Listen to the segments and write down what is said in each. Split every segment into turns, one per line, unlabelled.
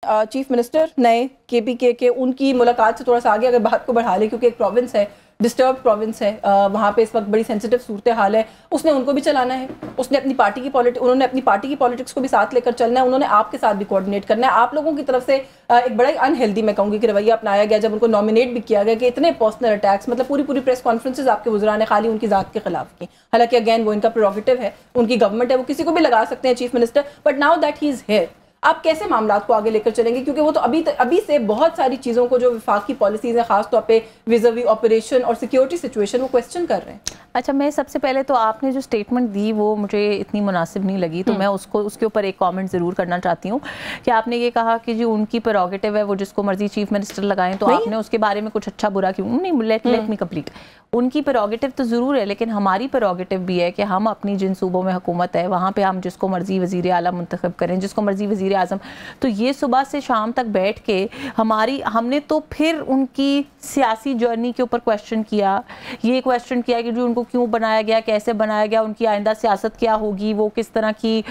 Chief minister नए KPK के उनकी मुलाकात से थोड़ा सा आगे अगर बात को बढ़ा ले, क्योंकि एक प्रोविंस है, डिस्टर्ब प्रोविंस है, वहाँ पे इस वक्त बड़ी सेंसिटिव सूरत हाल है, उसने उनको भी चलाना है, उसने अपनी पार्टी की उन्होंने अपनी पार्टी की पॉलिटिक्स को भी साथ लेकर चलना है, उन्होंने आपके साथ भी कोऑर्डिनेट करना है। आप लोगों की तरफ से एक बड़ा अनहेल्दी मैं कहूँगी कि रवैया अपनाया गया जब उनको नॉमिनेट भी किया गया कि इतने पर्सनल अटैक्स, मतलब पूरी प्रेस कॉन्फ्रेंसेज आपके वज़रा ने खाली उनकी ज़ात के खिलाफ की। हालांकि अगेन वो इनका प्रोरोगेटिव है, उनकी गवर्नमेंट है, वो किसी को भी लगा सकते हैं chief minister, but now that he is here आप कैसे मामलात को आगे लेकर चलेंगे? क्योंकि वो तो अभी से बहुत सारी चीज़ों को जो विफाकी पॉलिसीज़ हैं, खासतौर पे विज़ावी ऑपरेशन और सिक्योरिटी सिचुएशन, वो क्वेश्चन कर रहे हैं।
अच्छा, मैं सबसे पहले तो आपने जो स्टेटमेंट दी वो मुझे इतनी मुनासिब नहीं लगी, तो मैं उसके ऊपर एक कमेंट ज़रूर करना चाहती हूँ कि आपने ये कहा कि जो उनकी प्रेरोगेटिव है वो जिसको मर्जी चीफ मिनिस्टर लगाएं, तो आपने उसके बारे में कुछ अच्छा बुरा क्यों नहीं, लेट मी कंप्लीट। उनकी प्रेरोगेटिव तो ज़रूर है, लेकिन हमारी प्रेरोगेटिव भी है कि हम अपनी जिन सूबों में हुकूमत है वहाँ पे हम जिसको मर्जी वज़ीर आला मुंतखब करें, जिसको मर्जी वज़ीर आज़म। तो ये सुबह से शाम तक बैठ के हमने तो फिर उनकी सियासी जर्नी के ऊपर क्वेश्चन किया, ये क्वेश्चन किया कि जो उनको क्यों बनाया गया, कैसे बनाया गया, उनकी आइंदा सियासत क्या होगी, वो किस तरह की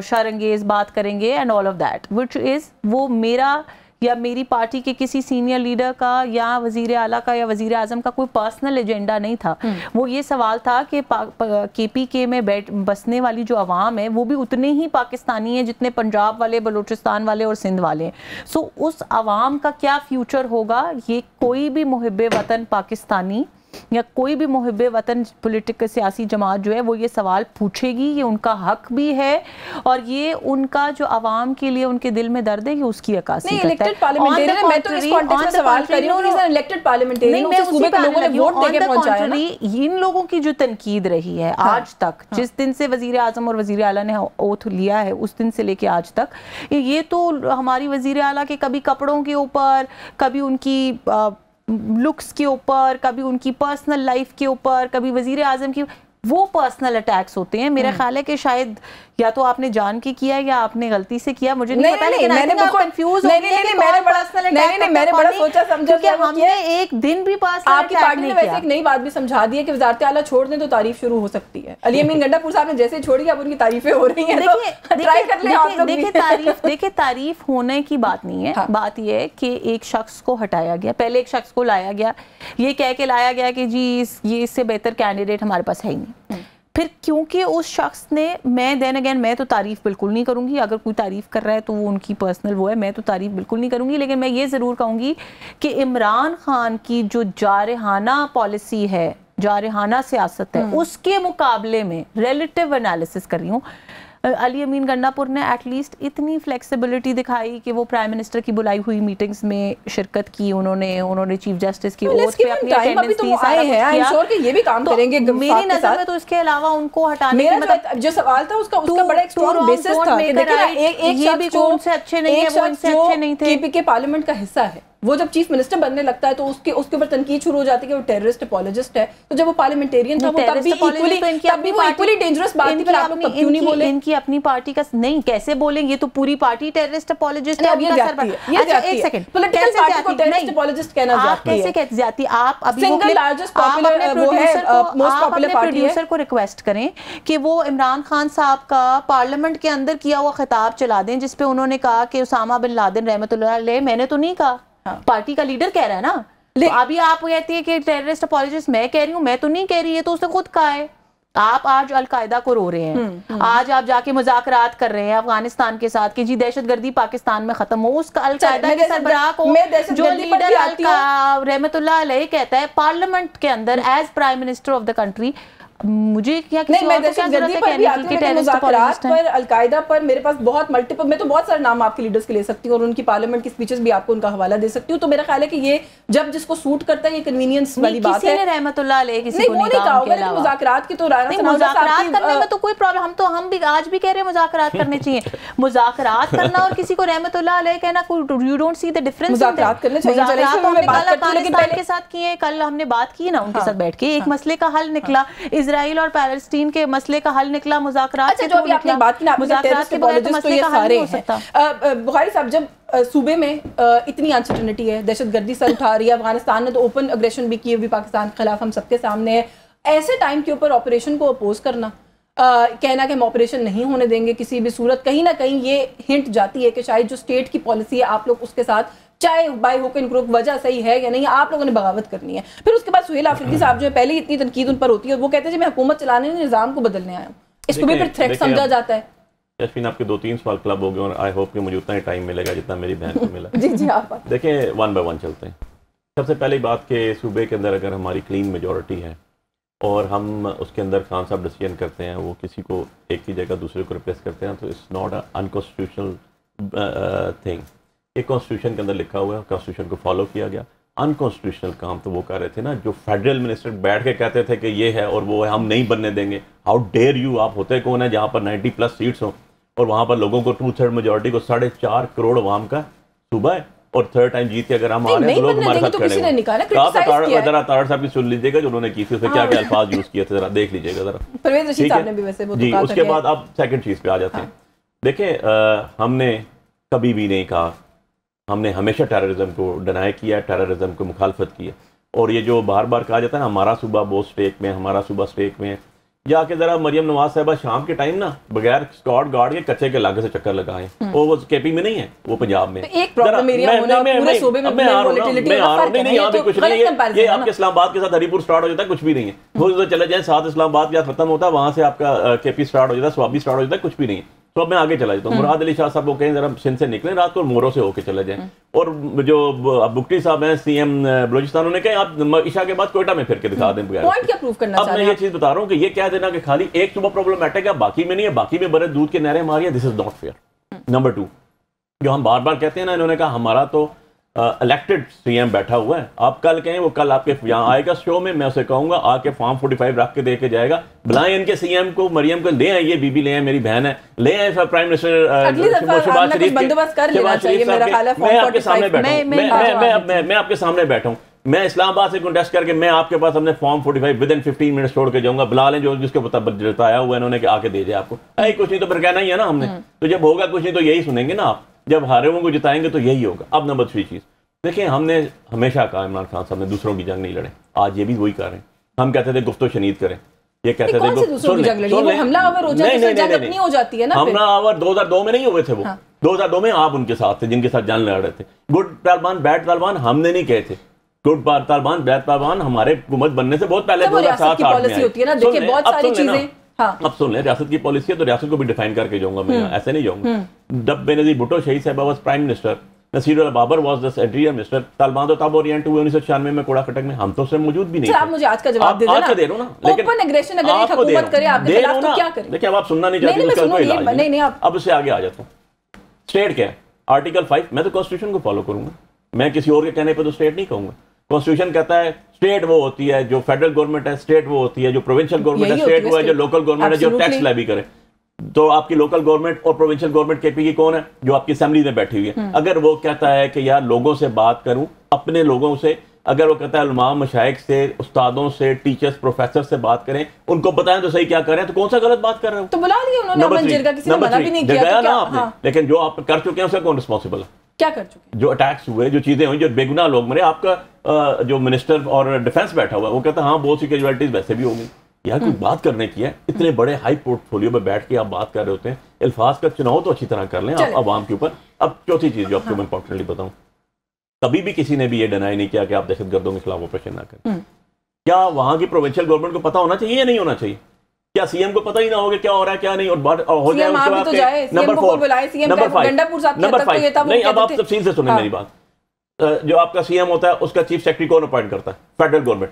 शरअंगेज़ बात करेंगे and all of that, which is वो मेरा या मेरी पार्टी के किसी सीनियर लीडर का या वज़ीर आला का या वज़ीर आज़म का कोई पर्सनल एजेंडा नहीं था। वो ये सवाल था कि केपीके में बसने वाली जो अवाम है वो भी उतने ही पाकिस्तानी है जितने पंजाब वाले, बलूचिस्तान वाले और सिंध वाले हैं। सो उस अवाम का क्या फ्यूचर होगा, ये कोई भी मुहिब्बे वतन पाकिस्तानी या कोई भी मुहिब्बे वतन पॉलिटिकल सियासी जमात जो है वो ये सवाल पूछेगी, ये उनका हक भी है और ये उनका जो अवाम के लिए उनके दिल में दर्द है ये उसकी अक्कासी करता है।
इलेक्टेड पार्लियामेंटेरियन, मैं तो इस कॉन्टेक्स्ट में सवाल कर रही हूं, इज एन इलेक्टेड पार्लियामेंटेरियन, उसे सूबे के लोगों ने वोट देके पहुंचाया ना।
इन लोगों की जो तनकीद रही है आज तक, जिस दिन से वजीर आजम और वजीर आला ने ओथ लिया है उस दिन से लेके आज तक, ये तो हमारी वजीर आला के कभी कपड़ों के ऊपर, कभी उनकी लुक्स के ऊपर, कभी उनकी पर्सनल लाइफ के ऊपर, कभी वजीर आजम की, वो पर्सनल अटैक्स होते हैं। मेरा ख्याल है कि शायद या तो आपने जान के किया या आपने गलती से किया, मुझे नहीं पता, लेकिन
मैंने
कंफ्यूज हो गई कि
मैंने बड़ा सोचा समझा
कि हमने एक दिन भी पास
आपकी पार्टी ने वैसे एक नई बात भी समझा दी है कि वज़ारत आला छोड़ दें तो तारीफ शुरू हो सकती है। अली अमीन गंडापुर साहब ने जैसे छोड़ी अब उनकी तारीफें हो रही हैं, तो ट्राई कर लें आप लोग।
देखिए तारीफ होने की बात नहीं है, बात ये है कि एक शख्स को हटाया गया, पहले एक शख्स को लाया गया, ये कह के लाया गया कि जी ये इससे बेहतर कैंडिडेट हमारे पास है ही नहीं। फिर क्योंकि उस शख्स ने, मैं तो तारीफ बिल्कुल नहीं करूंगी, अगर कोई तारीफ कर रहा है तो वो उनकी पर्सनल वो है, मैं तो तारीफ बिल्कुल नहीं करूंगी, लेकिन मैं ये ज़रूर कहूँगी कि इमरान खान की जो जारहाना पॉलिसी है, जारहाना सियासत है, उसके मुकाबले में रिलेटिव एनालिसिस कर रही हूँ, अली अमीन गंडापुर ने एटलीस्ट इतनी फ्लेक्सिबिलिटी दिखाई कि वो प्राइम मिनिस्टर की बुलाई हुई मीटिंग्स में शिरकत की, उन्होंने चीफ जस्टिस की ओथ पे अपनी अटेंडेंस दी, सारा कुछ किया। आई एम श्योर कि ये भी काम करेंगे मेरी नजर में। तो इसके अलावा उनको हटाने
का मतलब जो सवाल था उसका बड़ा एक स्ट्रांग बेसिस था कि देखिए एक
ये भी उनसे अच्छे नहीं है, वो इनसे अच्छे नहीं थे।
केपीके पार्लियामेंट का हिस्सा है, वो जब चीफ मिनिस्टर बनने लगता है तो उसके ऊपर तनकीद शुरू हो जाती है कि वो टेररिस्ट अपोलोजिस्ट है। तो जब वो पार्लियामेंटेरियन था वो तब भी इक्वली डेंजरस बात थी, पर आप लोग क्यों नहीं बोले?
इनकी अपनी पार्टी का नहीं, कैसे बोलेंगे? ये तो पूरी पार्टी टेररिस्ट अपोलोजिस्ट है।
एक सेकंड, पॉलिटिकल पार्टी को टेररिस्ट अपोलोजिस्ट कहना जाती है?
कैसे कहती जाती? आप अभी
सिंगल लार्जेस्ट पॉपुलर वो है, मोस्ट पॉपुलर पार्टी है।
प्रोड्यूसर को रिक्वेस्ट करें कि वो इमरान खान साहब का पार्लियामेंट के अंदर किया हुआ खिताब चला दें जिसपे उन्होंने कहा कि उसामा बिन लादेन रहमतुल्लाह अलैह, मैंने तो नहीं कहा, पार्टी का लीडर कह रहा है ना। तो अभी आप कहती है कि टेररिस्ट अपोलोजिस्ट मैं कह रही हूँ, मैं तो नहीं कह रही है, तो उसने खुद कहा है। आप आज अलकायदा को रो रहे हैं, आज आप जाके मुज़ाकरात कर रहे हैं अफगानिस्तान के साथ कि जी दहशतगर्दी पाकिस्तान में खत्म हो। उसका अलकायदा के सरबराह को जो लीडर रहमतुल्लाह अलैह कहता है पार्लियामेंट के अंदर as prime minister of the country, मुझे क्या
दहशतगर्दी पर भी आती है, मुज़ाकरात पर, अलकायदा पर मेरे पास बहुत मल्टीपल, मैं तो बहुत सारे नाम आपके लीडर्स के ले सकती हूँ और उनकी पार्लियामेंट की स्पीचेस भी आपको उनका हवाला दे सकती हूँ। तो मेरा ख्याल है कि ये जब जिसको सूट करता है ये कन्वीनियंस वाली बात है।
रहमतुल्लाह अलैह किसी को
नहीं कहा होगा, मुज़ाकरात की तो
मुज़ाकरात करने में तो कोई प्रॉब्लम, हम भी आज भी कह रहे हैं मुज़ाकरात करने चाहिए। मुज़ाकरात करना और किसी को रहमतुल्लाह अलैह कहना, you don't see the difference.
मुज़ाकरात करने चाहिए,
अफगानिस्तान के साथ किए, कल हमने बात की ना उनके साथ बैठ के, एक मसले का हल निकला, इजराइल और पैलेस्टीन के मसले का हल निकला, मुज़ाकरात
से जो अभी आपने बात की ना, मुज़ाकरात के बगैर तो मसले का हल नहीं हो सकता। बुखारी साहब, जब सूबे में इतनी अनसर्टेनिटी है, दहशतगर्दी सर उठा रही है, अफगानिस्तान ने तो ओपन अग्रेशन भी की है पाकिस्तान के खिलाफ, हम सबके सामने है, ऐसे टाइम के ऊपर ऑपरेशन को अपोज करना कहना कि हम ऑपरेशन नहीं होने देंगे किसी भी सूरत, कहीं ना कहीं ये हिंट जाती है कि शायद जो स्टेट की पॉलिसी है आप लोग उसके साथ चाहे बाय हुक एंड क्रुक वजह सही है या नहीं, आप लोगों ने बगावत करनी है। फिर उसके बाद सुहेल आफरीदी साहब जो है पहले ही इतनी तनकीद उन पर होती है, वो कहते हैं जी मैं हुकूमत चलाने निज़ाम को बदलने आया हूँ, इसको भी फिर थ्रेट समझा जाता है।
यस्मीन आपके 2-3 सवाल क्लब हो गए और आई होप कि मुझे उतना ही टाइम मिलेगा जितना मेरी बहन को मिला।
जी जी आप
देखिए 1 बाय 1 चलते हैं। सबसे पहली बात कि सूबे के अंदर अगर हमारी क्लीन मेजॉरिटी है और हम उसके अंदर खान साहब डिसीजन करते हैं, वो किसी को एक की जगह दूसरे को रिप्लेस करते हैं, तो it's not a unconstitutional thing. ये कॉन्स्टिट्यूशन के अंदर लिखा हुआ है, कॉन्स्टिट्यूशन को फॉलो किया गया। अनकॉन्स्टिट्यूशनल काम तो वो कर रहे थे ना जो फेडरल मिनिस्टर बैठ के कहते थे कि ये है और वो है, हम नहीं बनने देंगे। हाउ डेयर यू, आप होते कौन है जहाँ पर 90+ सीट्स हों और वहाँ पर लोगों को 2/3 मेजॉरिटी को 4.5 करोड़ अवाम का सूबा है और थर्ड टाइम जीत के अगर हम आ रहे हैं तो लोग हमारे साथ खड़े हैं। जरा तारड़ साहब की सुन लीजिएगा जो उन्होंने की थी, उसमें क्या क्या अल्फाज यूज किए थे, जरा देख लीजिएगा जरा।
परवेज रशीद साहब ने भी वैसे वो
जी, उसके बाद अब सेकंड चीज पे आ जाते हैं। देखिए हमने कभी भी नहीं कहा, हमने हमेशा टेररिज्म को डिनाई किया, टेररिज्म को मुखालफत की है। और ये जो बार बार कहा जाता है ना हमारा सूबा बहुत स्टेक में, हमारा सूबा स्टेक में है, जाके जरा मरियम नवाज साहबा शाम के टाइम ना बगैर स्कॉट गार्ड के कच्चे के लागे से चक्कर लगाएं। वो केपी में नहीं है, वो पंजाब में।
एक प्रॉब्लम एरिया होना पूरे सूबे में वोलेटिलिटी का फर्क है।
नहीं अभी कुछ नहीं है, ये आपके इस्लामाबाद के साथ हरीपुर स्टार्ट हो जाता है, कुछ भी नहीं है। वो तो चले जाए साथ इस्लामाबाद के साथ खत्म होता है, वहां से आपका केपी स्टार्ट हो जाता है, स्वाबी स्टार्ट हो जाता है, कुछ भी नहीं है। तो अब मैं आगे चला जाता हूँ। मुराद अली शाह साहब को कहें जरा सिंध से निकले रात को मोरों से होके चले जाएं। और जो बुगटी साहब हैं सीएम बलोचिस्तान, उन्होंने कहा आप ईशा के बाद कोयटा में फिर के दिखा दें।
पॉइंट क्या प्रूव करना
अब मैं ये चीज बता रहा हूँ कि ये कह देना कि खाली एक सुबह प्रॉब्लमैटिक है बाकी में नहीं है, बाकी में बड़े दूध के नहरें मारी है, this is not fair. Number 2 जो हम बार बार कहते हैं ना, इन्होंने कहा हमारा तो इलेक्टेड सीएम बैठा हुआ है। आप कल कहें वो कल आपके यहाँ आएगा शो में, मैं उसे कहूंगा आके फॉर्म 45 रख के दे के जाएगा। बुलाएं इनके सीएम को, मरियम को ले आए, ये बीबी ले आए, मेरी बहन है, ले आए प्राइम मिनिस्टर शहबाज शरीफ। मैं आपके सामने बैठा हूँ, मैं आपके सामने बैठा हूँ, मैं इस्लामाबाद से कंटेस्ट करके मैं आपके पास अपने फॉर्म 45 विद इन 15 मिनट छोड़ के जाऊंगा। बुला लें जो जिसके बताया हुआ है इन्होंने कि आके दे जाए आपको। कुछ नहीं तो फिर कहना ही है ना हमने, तो जब होगा कुछ नहीं तो यही सुनेंगे ना आप, जब हारे हुए को जिताएंगे तो यही होगा। अब नंबर 3 चीज देखिए, हमने हमेशा कहा इमरान खान साहब ने दूसरों की जंग नहीं लड़े, आज ये भी वही कर रहे हैं। हम कहते थे गुफ्तो शनीद करें, ये कहते थे हमलावर 2002 में नहीं हुए थे, वो 2002 में आप उनके साथ थे जिनके साथ जंग लड़ रहे थे। गुड तालिबान बैड तालिबान हमने नहीं कहे थे, गुड तालिबान बैड तालिबान हमारे हुकूमत बनने से बहुत पहले 2007-8 में होती है ना। देखिए बहुत सारी चीजें अब सुन लें, रियासत की पॉलिसी है तो रियासत को भी डिफाइन करके जाऊंगा मैं, ऐसे नहीं जाऊंगा। जब बेनजीर भुट्टो शहीद साहब was prime minister, Naseer al Babar was the interior minister, Taliban तो तब ओरिएंट हुए 1996 में कोड़ा खटक में, हम तो उससे मौजूद भी नहीं थे।
आप मुझे आज का जवाब दे देना, आज का दे रहा हूं ना, लेकिन ओपन एग्रेशन अगर एक हुकूमत करे आपके खिलाफ तो क्या करें?
देखिए अब आप सुनना नहीं चाहते उसका कोई इलाज नहीं। अब उससे आगे आ जाता हूं। स्टेट क्या है? आर्टिकल 5, मैं तो कॉन्स्टिट्यूशन को फॉलो करूंगा, मैं किसी और के कहने पर तो स्टेट नहीं कहूंगा। कॉन्स्टिट्यूशन कहता है स्टेट वो होती है जो फेडरल गवर्नमेंट है, स्टेट वो होती है जो प्रोविंशियल गवर्नमेंट है, स्टेट वो है जो लोकल गवर्नमेंट है जो टैक्स लेवी करे। तो आपकी लोकल गवर्नमेंट और प्रोविंशियल गवर्नमेंट केपी की कौन है? जो आपकी असेंबली में बैठी हुई है। अगर वो कहता है कि यार लोगों से बात करूं, अपने लोगों से, अगर वो कहता है उलमा मशाइख से, उस्तादों से, टीचर्स प्रोफेसर से बात करें, उनको बताएं तो सही क्या कर रहे हैं, तो कौन सा गलत बात कर रहे हो?
तो बुला लिया उन्होंने, अमन जिरगा किसी ने मना भी नहीं किया
ना आपने। लेकिन जो आप कर चुके हैं उसका कौन रिस्पॉन्सिबल है?
क्या कर चुके?
जो अटैक्स हुए, जो चीजें हुई, जो बेगुनाह लोग मरे, आपका जो मिनिस्टर और डिफेंस बैठा हुआ है वो कहता है हाँ बहुत सी कैजुअलिटीज वैसे भी होंगी। यार कोई बात करने की है, इतने बड़े हाई पोर्टफोलियो में बैठ के आप बात कर रहे होते हैं, अल्फाज का चुनाव तो अच्छी तरह कर लें आप आवाम के ऊपर। अब चौथी चीज जो आपको मैं इंपॉर्टेंटली बताऊं, कभी भी किसी ने भी ये डिनाई नहीं किया कि आप दहशतगर्दों के खिलाफ ऑपरेशन ना करें। क्या वहां की प्रोविंशियल गवर्नमेंट को पता होना चाहिए या नहीं होना चाहिए? क्या सीएम को पता ही ना होगा क्या हो रहा है क्या नहीं? और हो जाए उसके बाद नंबर 5 नहीं, अब आप तफसील से सुने मेरी बात। जो आपका सीएम होता है उसका चीफ सेक्रेटरी कौन अपॉइंट करता है? Federal government.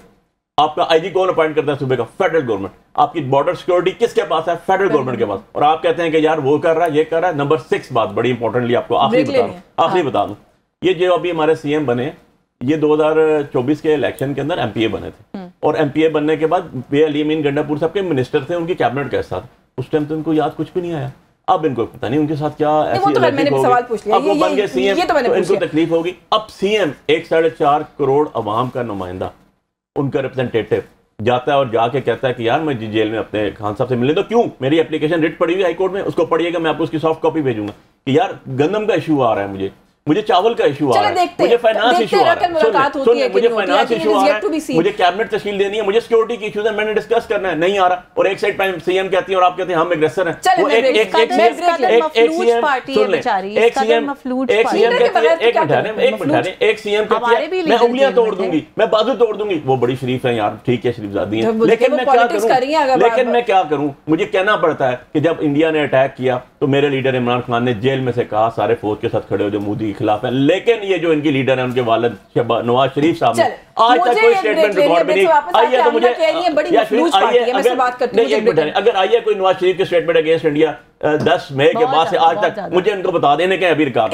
आपका आईजी कौन अपॉइंट करता है सूबे का? Federal government. आपकी बॉर्डर सिक्योरिटी किसके पास है? फेडरल गवर्नमेंट के पास। और आप कहते हैं कि यार वो कर रहा है, ये कर रहा है। नंबर 6 बात बड़ी इंपॉर्टेंटली आपको आखिरी बता दूं, ये जो अभी हमारे सीएम बने, ये 2024 के इलेक्शन के अंदर एमपीए बने थे, और एमपीए बनने के बाद अली अमीन गंडापुर साहब के मिनिस्टर थे, उनकी कैबिनेट के साथ। उस टाइम तो उनको याद कुछ भी नहीं आया। अब इनको पता नहीं उनके साथ क्या ऐसी अब वो बन गए सीएम, तो इनको तकलीफ होगी। अब सीएम 1.4 करोड़ अवाम का नुमाइंदा, उनका रिप्रेजेंटेटिव जाता है और जाके कहता है कि यार मैं जेल में अपने खान साहब से मिलने, तो क्यों? मेरी एप्लीकेशन रिट पड़ी हुई हाई कोर्ट में, उसको पढ़िएगा, मैं आपको उसकी सॉफ्ट कॉपी भेजूंगा कि यार गंदम का इशू आ रहा है मुझे, मुझे चावल का इशू आ रहा है, मुझे फाइनेंस इशू आ रहा है, मुझे फाइनेंस इशू आ रहा है, मुझे कैबिनेट तशकील देनी है, मुझे सिक्योरिटी की इशूज है, मैंने डिस्कस करना है, नहीं आ रहा। और एक साइड टाइम सीएम कहती है और आप कहते हैं हम एग्रेसर हैं। एक सीएम कहती है मैं उंगलियां तोड़ दूंगी, मैं बाजू तोड़ दूंगी। वो बड़ी शरीफ है यार, ठीक है, शरीफजादी है, लेकिन मैं क्या करूं? मुझे कहना पड़ता है कि जब इंडिया ने अटैक किया तो मेरे लीडर इमरान खान ने जेल में से कहा सारे फौज के साथ खड़े हो जो मोदी के खिलाफ है, लेकिन ये जो इनकी लीडर है उनके वालिद नवाज शरीफ साहब ने आज तक कोई स्टेटमेंट रिकॉर्ड भी नहीं। आइए तो मुझे अगर आइए कोई नवाज शरीफ के स्टेटमेंट अगेंस्ट इंडिया 10 मई के बाद से आज तक मुझे इनको बता देने के अभी रिकॉर्ड